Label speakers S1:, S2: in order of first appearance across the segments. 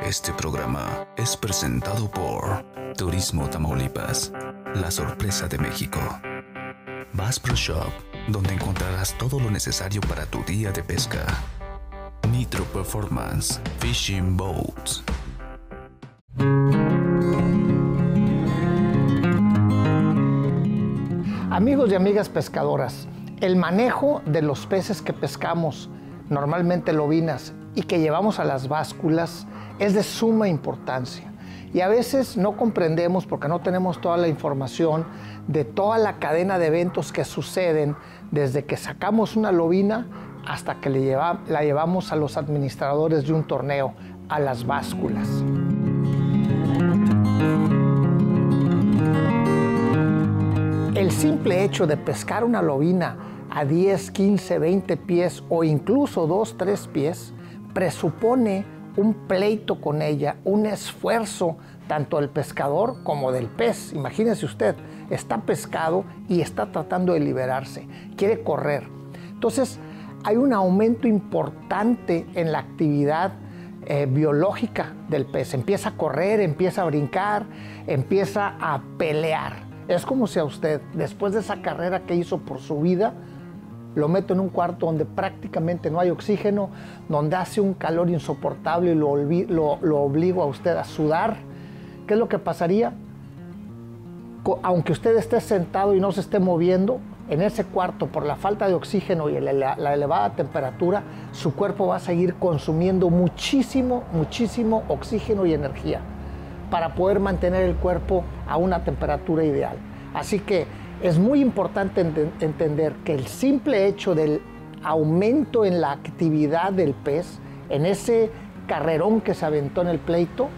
S1: Este programa es presentado por Turismo Tamaulipas, la sorpresa de México. Bass Pro Shop, donde encontrarás todo lo necesario para tu día de pesca. Nitro Performance Fishing Boats.
S2: Amigos y amigas pescadoras, el manejo de los peces que pescamos, normalmente lobinas, y que llevamos a las básculas, es de suma importancia. Y a veces no comprendemos, porque no tenemos toda la información de toda la cadena de eventos que suceden desde que sacamos una lobina hasta que la llevamos a los administradores de un torneo, a las básculas. El simple hecho de pescar una lobina a 10, 15, 20 pies o incluso 2, 3 pies presupone un pleito con ella, un esfuerzo tanto del pescador como del pez. Imagínese usted, está pescado y está tratando de liberarse, quiere correr. Entonces hay un aumento importante en la actividad biológica del pez. Empieza a correr, empieza a brincar, empieza a pelear. Es como si a usted, después de esa carrera que hizo por su vida, lo meto en un cuarto donde prácticamente no hay oxígeno, donde hace un calor insoportable y lo obligo a usted a sudar. ¿Qué es lo que pasaría? Aunque usted esté sentado y no se esté moviendo, en ese cuarto, por la falta de oxígeno y la elevada temperatura, su cuerpo va a seguir consumiendo muchísimo oxígeno y energía para poder mantener el cuerpo a una temperatura ideal. Así que es muy importante entender que el simple hecho del aumento en la actividad del pez, en ese carrerón que se aventó en el pleito,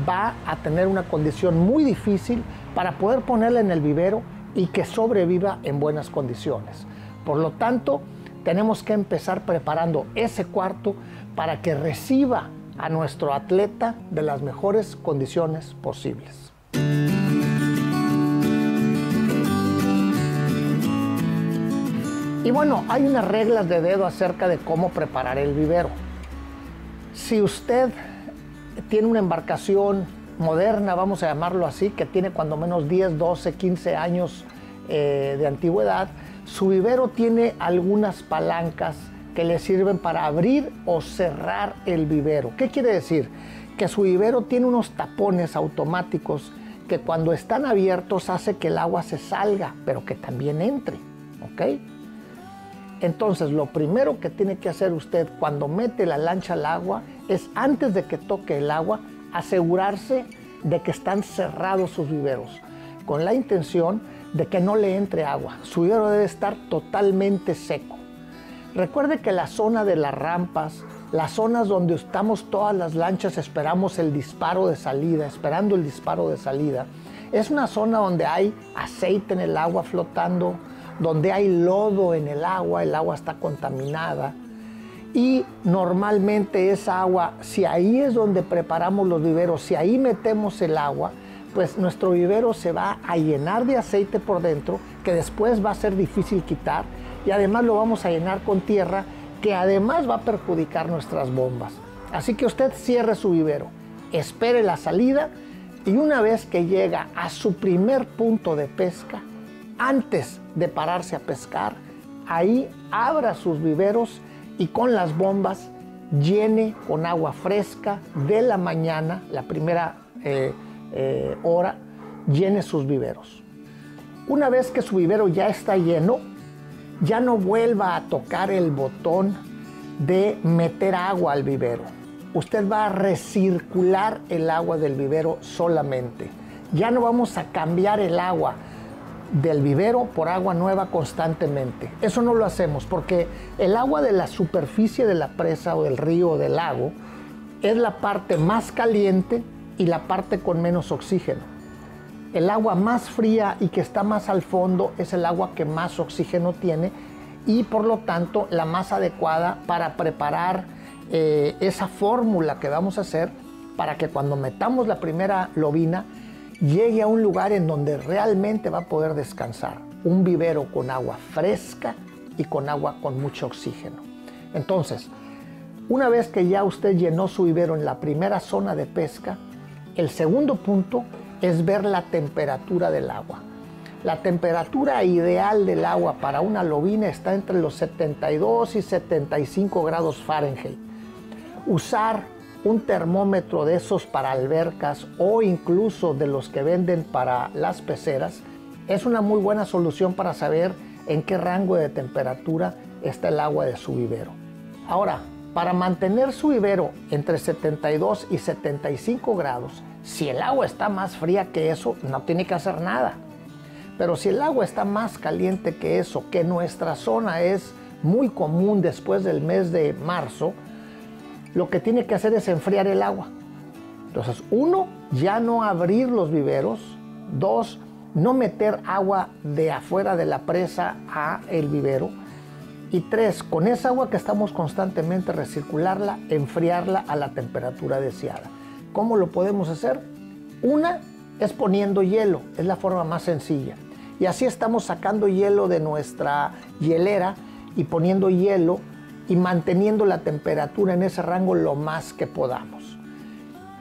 S2: va a tener una condición muy difícil para poder ponerla en el vivero y que sobreviva en buenas condiciones. Por lo tanto, tenemos que empezar preparando ese cuarto para que reciba a nuestro atleta de las mejores condiciones posibles. Y bueno, hay unas reglas de dedo acerca de cómo preparar el vivero. Si usted tiene una embarcación moderna, vamos a llamarlo así, que tiene cuando menos 10, 12, 15 años de antigüedad, su vivero tiene algunas palancas que le sirven para abrir o cerrar el vivero. ¿Qué quiere decir? Que su vivero tiene unos tapones automáticos que cuando están abiertos hace que el agua se salga, pero que también entre, ¿ok? Entonces, lo primero que tiene que hacer usted cuando mete la lancha al agua es, antes de que toque el agua, asegurarse de que están cerrados sus viveros, con la intención de que no le entre agua. Su vivero debe estar totalmente seco. Recuerde que la zona de las rampas, las zonas donde estamos todas las lanchas esperando el disparo de salida, es una zona donde hay aceite en el agua flotando, donde hay lodo en el agua está contaminada. Y normalmente esa agua, si ahí es donde preparamos los viveros, si ahí metemos el agua, pues nuestro vivero se va a llenar de aceite por dentro, que después va a ser difícil quitar, y además lo vamos a llenar con tierra, que además va a perjudicar nuestras bombas. Así que usted cierre su vivero, espere la salida, y una vez que llega a su primer punto de pesca, antes de pararse a pescar, ahí abra sus viveros y con las bombas llene con agua fresca de la mañana, la primera hora, llene sus viveros. Una vez que su vivero ya está lleno, ya no vuelva a tocar el botón de meter agua al vivero. Usted va a recircular el agua del vivero solamente. Ya no vamos a cambiar el agua del vivero por agua nueva constantemente. Eso no lo hacemos porque el agua de la superficie de la presa o del río o del lago es la parte más caliente y la parte con menos oxígeno. El agua más fría y que está más al fondo es el agua que más oxígeno tiene y por lo tanto la más adecuada para preparar esa fórmula que vamos a hacer para que cuando metamos la primera lobina llegue a un lugar en donde realmente va a poder descansar. Un vivero con agua fresca y con agua con mucho oxígeno. Entonces, Una vez que ya usted llenó su vivero en la primera zona de pesca, el segundo punto es ver la temperatura del agua. La temperatura ideal del agua para una lobina está entre los 72 y 75 grados Fahrenheit. Usar un termómetro de esos para albercas o incluso de los que venden para las peceras es una muy buena solución para saber en qué rango de temperatura está el agua de su vivero. Ahora, para mantener su vivero entre 72 y 75 grados, si el agua está más fría que eso, no tiene que hacer nada. Pero si el agua está más caliente que eso, que nuestra zona es muy común después del mes de marzo, lo que tiene que hacer es enfriar el agua. Entonces, 1, ya no abrir los viveros. 2, no meter agua de afuera de la presa a el vivero. Y 3, con esa agua que estamos constantemente recircularla, enfriarla a la temperatura deseada. ¿Cómo lo podemos hacer? Una es poniendo hielo, es la forma más sencilla. Y así estamos sacando hielo de nuestra hielera y poniendo hielo y manteniendo la temperatura en ese rango lo más que podamos.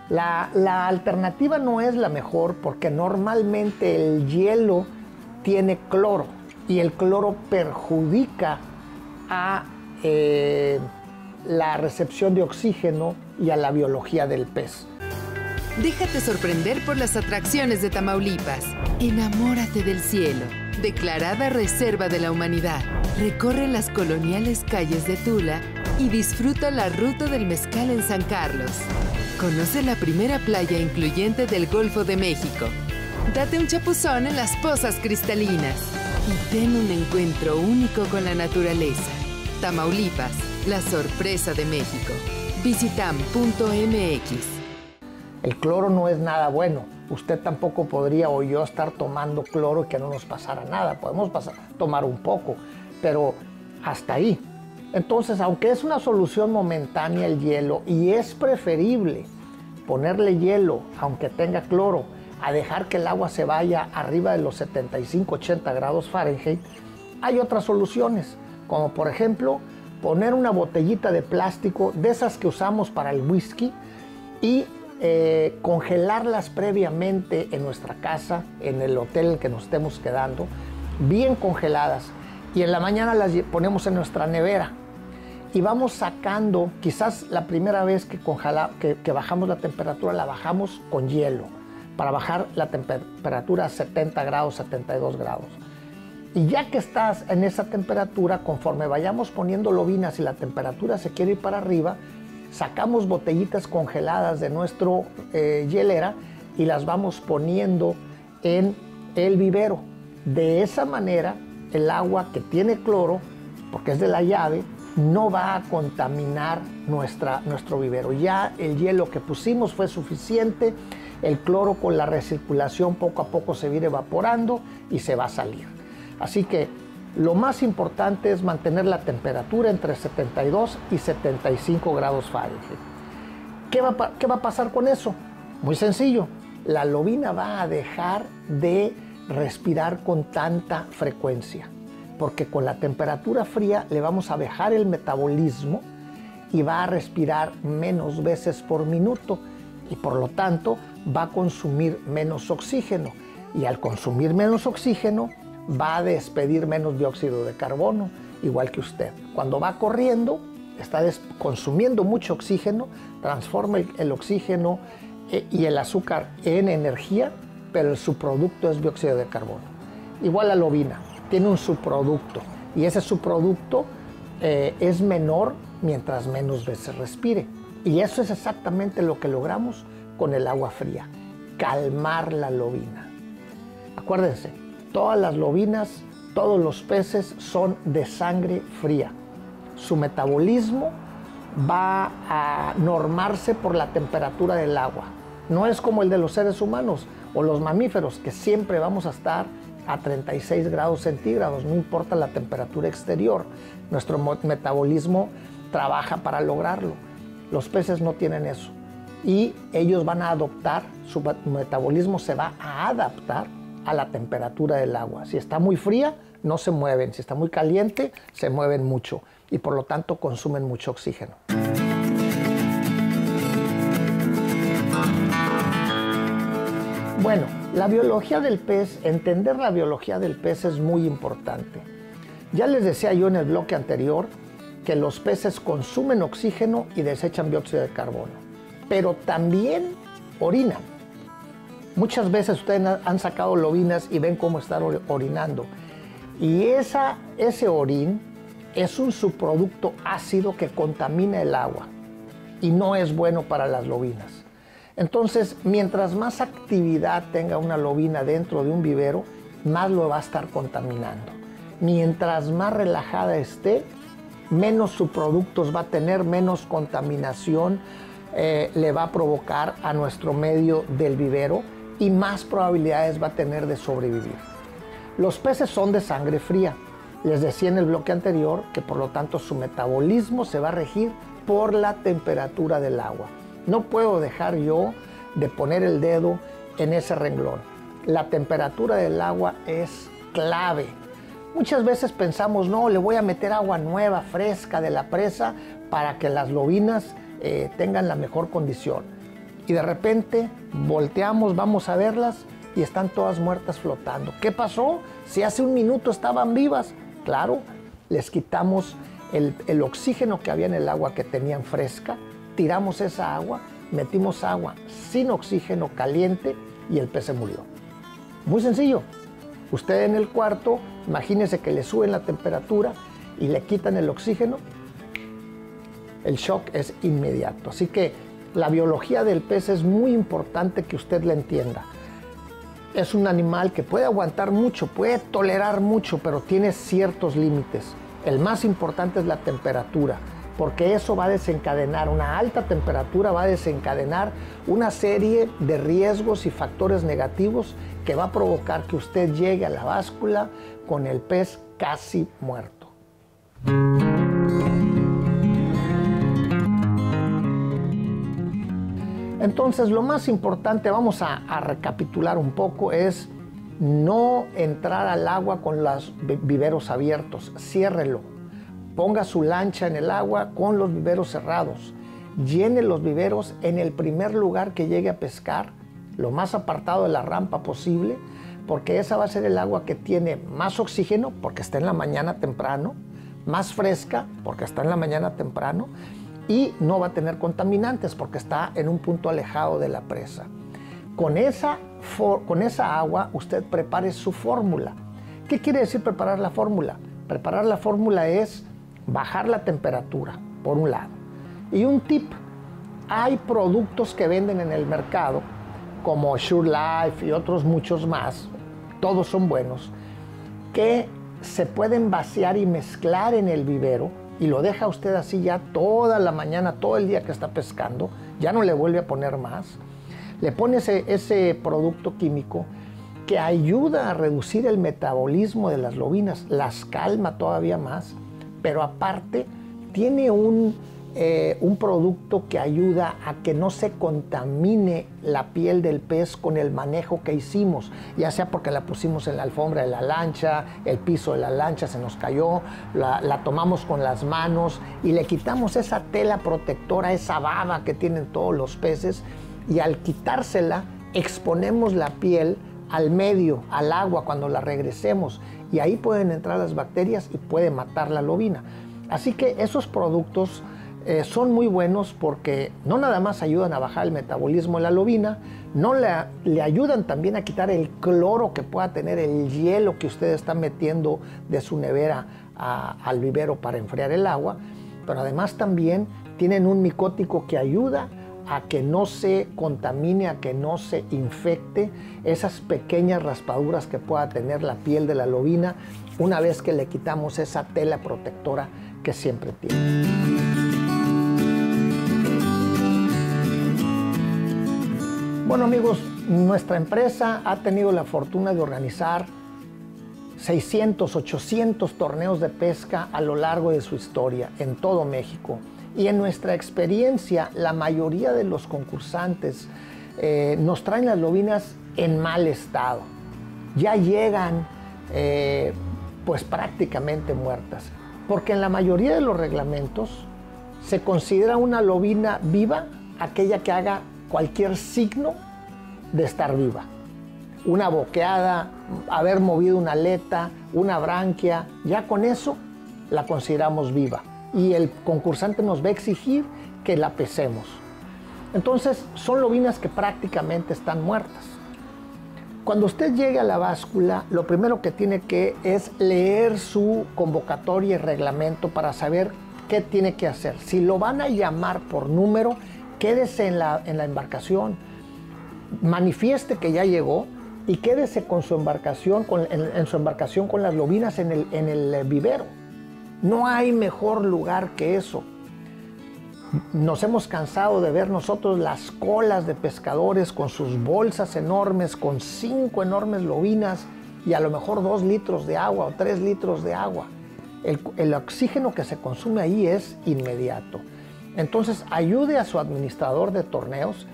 S2: La alternativa no es la mejor porque normalmente el hielo tiene cloro y el cloro perjudica a la recepción de oxígeno y a la biología del pez.
S3: Déjate sorprender por las atracciones de Tamaulipas. Enamórate del cielo. Declarada Reserva de la Humanidad. Recorre las coloniales calles de Tula y disfruta la ruta del mezcal en San Carlos. Conoce la primera playa incluyente del Golfo de México. Date un chapuzón en las pozas cristalinas y ten un encuentro único con la naturaleza. Tamaulipas, la sorpresa de México. Visitam.mx.
S2: El cloro no es nada bueno. Usted tampoco podría o yo estar tomando cloro y que no nos pasara nada. Podemos tomar un poco, pero hasta ahí. Entonces, aunque es una solución momentánea el hielo y es preferible ponerle hielo, aunque tenga cloro, a dejar que el agua se vaya arriba de los 75-80 grados Fahrenheit, hay otras soluciones, como por ejemplo, poner una botellita de plástico de esas que usamos para el whisky y congelarlas previamente en nuestra casa, en el hotel en el que nos estemos quedando, bien congeladas, y en la mañana las ponemos en nuestra nevera y vamos sacando. Quizás la primera vez que bajamos la temperatura la bajamos con hielo para bajar la temperatura a 70 grados, 72 grados. Y ya que estás en esa temperatura, conforme vayamos poniendo lobinas y la temperatura se quiere ir para arriba, sacamos botellitas congeladas de nuestro hielera y las vamos poniendo en el vivero. De esa manera, el agua que tiene cloro, porque es de la llave, no va a contaminar nuestro vivero. Ya el hielo que pusimos fue suficiente, el cloro con la recirculación poco a poco se va a ir evaporando y se va a salir. Así que lo más importante es mantener la temperatura entre 72 y 75 grados Fahrenheit. ¿Qué va a pasar con eso? Muy sencillo. La lobina va a dejar de respirar con tanta frecuencia, porque con la temperatura fría le vamos a bajar el metabolismo y va a respirar menos veces por minuto y por lo tanto va a consumir menos oxígeno, y al consumir menos oxígeno va a despedir menos dióxido de carbono, igual que usted. Cuando va corriendo, está consumiendo mucho oxígeno, transforma el oxígeno y el azúcar en energía, pero el subproducto es dióxido de carbono. Igual la lobina, tiene un subproducto, y ese subproducto es menor mientras menos veces respire. Y eso es exactamente lo que logramos con el agua fría, calmar la lobina. Acuérdense, todas las lobinas, todos los peces son de sangre fría. Su metabolismo va a normarse por la temperatura del agua. No es como el de los seres humanos o los mamíferos, que siempre vamos a estar a 36 grados centígrados, no importa la temperatura exterior. Nuestro metabolismo trabaja para lograrlo. Los peces no tienen eso. Y ellos van a adoptar, su metabolismo se va a adaptar a la temperatura del agua. Si está muy fría, no se mueven. Si está muy caliente, se mueven mucho y por lo tanto consumen mucho oxígeno. Bueno, la biología del pez, entender la biología del pez es muy importante. Ya les decía yo en el bloque anterior que los peces consumen oxígeno y desechan dióxido de carbono, pero también orinan. Muchas veces ustedes han sacado lobinas y ven cómo están orinando. Y ese orín es un subproducto ácido que contamina el agua y no es bueno para las lobinas. Entonces, mientras más actividad tenga una lobina dentro de un vivero, más lo va a estar contaminando. Mientras más relajada esté, menos subproductos va a tener, menos contaminación le va a provocar a nuestro medio del vivero y más probabilidades va a tener de sobrevivir. Los peces son de sangre fría. Les decía en el bloque anterior que por lo tanto su metabolismo se va a regir por la temperatura del agua. No puedo dejar yo de poner el dedo en ese renglón. La temperatura del agua es clave. Muchas veces pensamos, no, le voy a meter agua nueva, fresca de la presa para que las lobinas tengan la mejor condición. Y de repente volteamos, vamos a verlas y están todas muertas flotando. ¿Qué pasó? Si hace un minuto estaban vivas. Claro, les quitamos el oxígeno que había en el agua que tenían fresca, tiramos esa agua, metimos agua sin oxígeno caliente y el pez se murió. Muy sencillo. Usted en el cuarto, imagínese que le suben la temperatura y le quitan el oxígeno, el shock es inmediato. Así que la biología del pez es muy importante que usted la entienda. Es un animal que puede aguantar mucho, puede tolerar mucho, pero tiene ciertos límites. El más importante es la temperatura, porque eso va a desencadenar, una alta temperatura va a desencadenar una serie de riesgos y factores negativos que va a provocar que usted llegue a la báscula con el pez casi muerto. Entonces, lo más importante, vamos a recapitular un poco, es no entrar al agua con los viveros abiertos. Ciérrelo. Ponga su lancha en el agua con los viveros cerrados. Llene los viveros en el primer lugar que llegue a pescar, lo más apartado de la rampa posible, porque esa va a ser el agua que tiene más oxígeno, porque está en la mañana temprano, más fresca, porque está en la mañana temprano, y no va a tener contaminantes, porque está en un punto alejado de la presa. Con esa agua usted prepare su fórmula. ¿Qué quiere decir preparar la fórmula? Preparar la fórmula es bajar la temperatura, por un lado. Y un tip, hay productos que venden en el mercado, como Sure Life y otros muchos más, todos son buenos, que se pueden vaciar y mezclar en el vivero y lo deja usted así ya toda la mañana, todo el día que está pescando, ya no le vuelve a poner más. Le pone ese producto químico que ayuda a reducir el metabolismo de las lobinas, las calma todavía más, pero aparte tiene un producto que ayuda a que no se contamine la piel del pez con el manejo que hicimos, ya sea porque la pusimos en la alfombra de la lancha, el piso de la lancha se nos cayó, la tomamos con las manos y le quitamos esa tela protectora, esa baba que tienen todos los peces, y al quitársela exponemos la piel al medio, al agua cuando la regresemos, y ahí pueden entrar las bacterias y puede matar la lobina. Así que esos productos son muy buenos porque no nada más ayudan a bajar el metabolismo de la lobina, le ayudan también a quitar el cloro que pueda tener el hielo que usted está metiendo de su nevera al vivero para enfriar el agua, pero además también tienen un micótico que ayuda a que no se contamine, a que no se infecte esas pequeñas raspaduras que pueda tener la piel de la lobina una vez que le quitamos esa tela protectora que siempre tiene. Bueno amigos, nuestra empresa ha tenido la fortuna de organizar 600, 800 torneos de pesca a lo largo de su historia en todo México. Y en nuestra experiencia, la mayoría de los concursantes nos traen las lobinas en mal estado. Ya llegan pues prácticamente muertas. Porque en la mayoría de los reglamentos se considera una lobina viva aquella que haga cualquier signo de estar viva. una boqueada, haber movido una aleta, una branquia, ya con eso la consideramos viva y el concursante nos va a exigir que la pesemos. Entonces son lobinas que prácticamente están muertas. Cuando usted llegue a la báscula, lo primero que tiene que es leer su convocatoria y reglamento para saber qué tiene que hacer. Si lo van a llamar por número, quédese en la embarcación, manifieste que ya llegó y quédese con su embarcación, en su embarcación con las lobinas en el vivero. No hay mejor lugar que eso. Nos hemos cansado de ver nosotros las colas de pescadores con sus bolsas enormes, con 5 enormes lobinas y a lo mejor 2 litros de agua o 3 litros de agua. El oxígeno que se consume ahí es inmediato. Entonces ayude a su administrador de torneos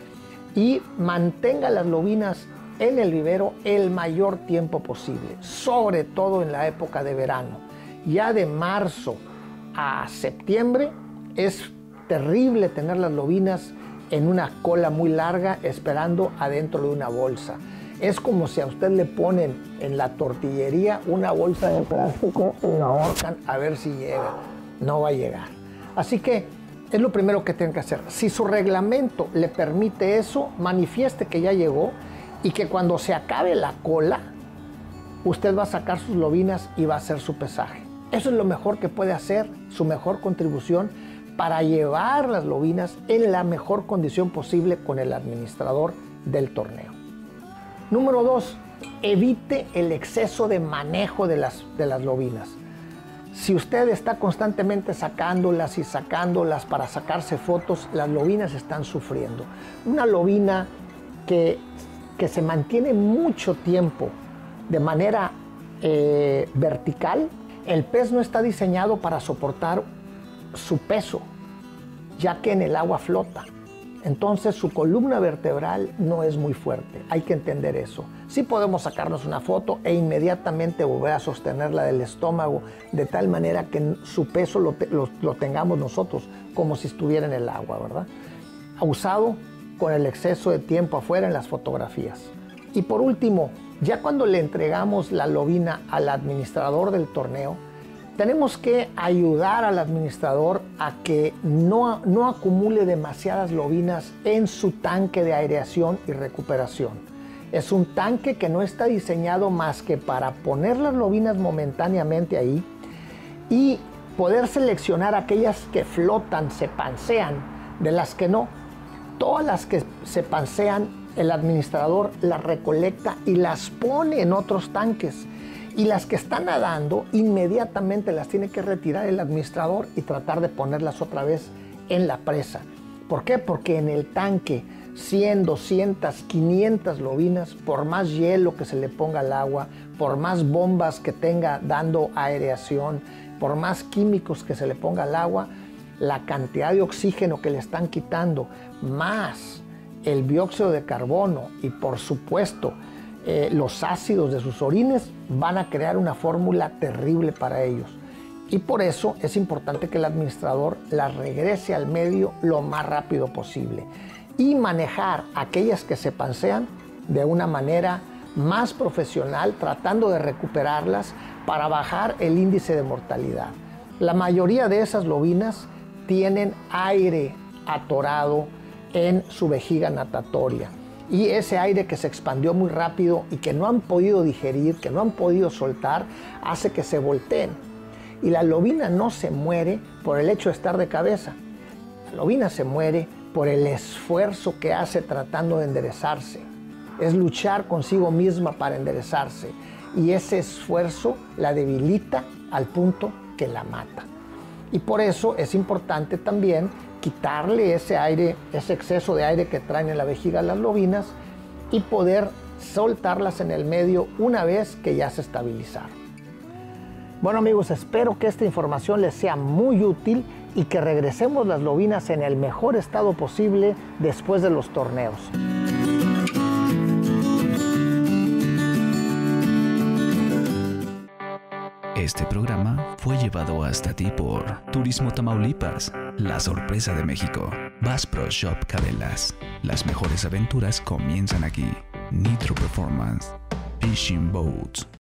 S2: y mantenga las lobinas en el vivero el mayor tiempo posible, sobre todo en la época de verano. Ya de marzo a septiembre es terrible tener las lobinas en una cola muy larga esperando adentro de una bolsa. Es como si a usted le ponen en la tortillería una bolsa de plástico y lo ahorcan a ver si llega. No va a llegar. Así que es lo primero que tienen que hacer. Si su reglamento le permite eso, manifieste que ya llegó y que cuando se acabe la cola, usted va a sacar sus lobinas y va a hacer su pesaje. Eso es lo mejor que puede hacer, su mejor contribución para llevar las lobinas en la mejor condición posible con el administrador del torneo. Número 2, evite el exceso de manejo de las lobinas. Si usted está constantemente sacándolas y sacándolas para sacarse fotos, las lobinas están sufriendo. Una lobina que se mantiene mucho tiempo de manera vertical, el pez no está diseñado para soportar su peso, ya que en el agua flota. Entonces su columna vertebral no es muy fuerte, hay que entender eso. Sí podemos sacarnos una foto e inmediatamente volver a sostenerla del estómago de tal manera que su peso lo tengamos nosotros como si estuviera en el agua, ¿verdad? Usado con el exceso de tiempo afuera en las fotografías. Y por último, ya cuando le entregamos la lobina al administrador del torneo, tenemos que ayudar al administrador a que no acumule demasiadas lobinas en su tanque de aireación y recuperación. Es un tanque que no está diseñado más que para poner las lobinas momentáneamente ahí y poder seleccionar aquellas que flotan, se pansean, de las que no. Todas las que se pansean, el administrador las recolecta y las pone en otros tanques. Y las que están nadando, inmediatamente las tiene que retirar el administrador y tratar de ponerlas otra vez en la presa. ¿Por qué? Porque en el tanque 100, 200, 500 lobinas, por más hielo que se le ponga al agua, por más bombas que tenga dando aireación, por más químicos que se le ponga al agua, la cantidad de oxígeno que le están quitando, más el dióxido de carbono y por supuesto los ácidos de sus orines van a crear una fórmula terrible para ellos. Y por eso es importante que el administrador las regrese al medio lo más rápido posible y manejar aquellas que se pansean de una manera más profesional, tratando de recuperarlas para bajar el índice de mortalidad. La mayoría de esas lobinas tienen aire atorado en su vejiga natatoria. Y ese aire que se expandió muy rápido y que no han podido digerir, que no han podido soltar, hace que se volteen. Y la lobina no se muere por el hecho de estar de cabeza. La lobina se muere por el esfuerzo que hace tratando de enderezarse. Es luchar consigo misma para enderezarse. Y ese esfuerzo la debilita al punto que la mata. Y por eso es importante también quitarle ese aire, ese exceso de aire que traen en la vejiga las lobinas y poder soltarlas en el medio una vez que ya se estabilizaron. Bueno amigos, espero que esta información les sea muy útil y que regresemos las lobinas en el mejor estado posible después de los torneos.
S1: Este programa fue llevado hasta ti por Turismo Tamaulipas, la sorpresa de México. Bass Pro Shop Cadelas. Las mejores aventuras comienzan aquí. Nitro Performance. Fishing Boats.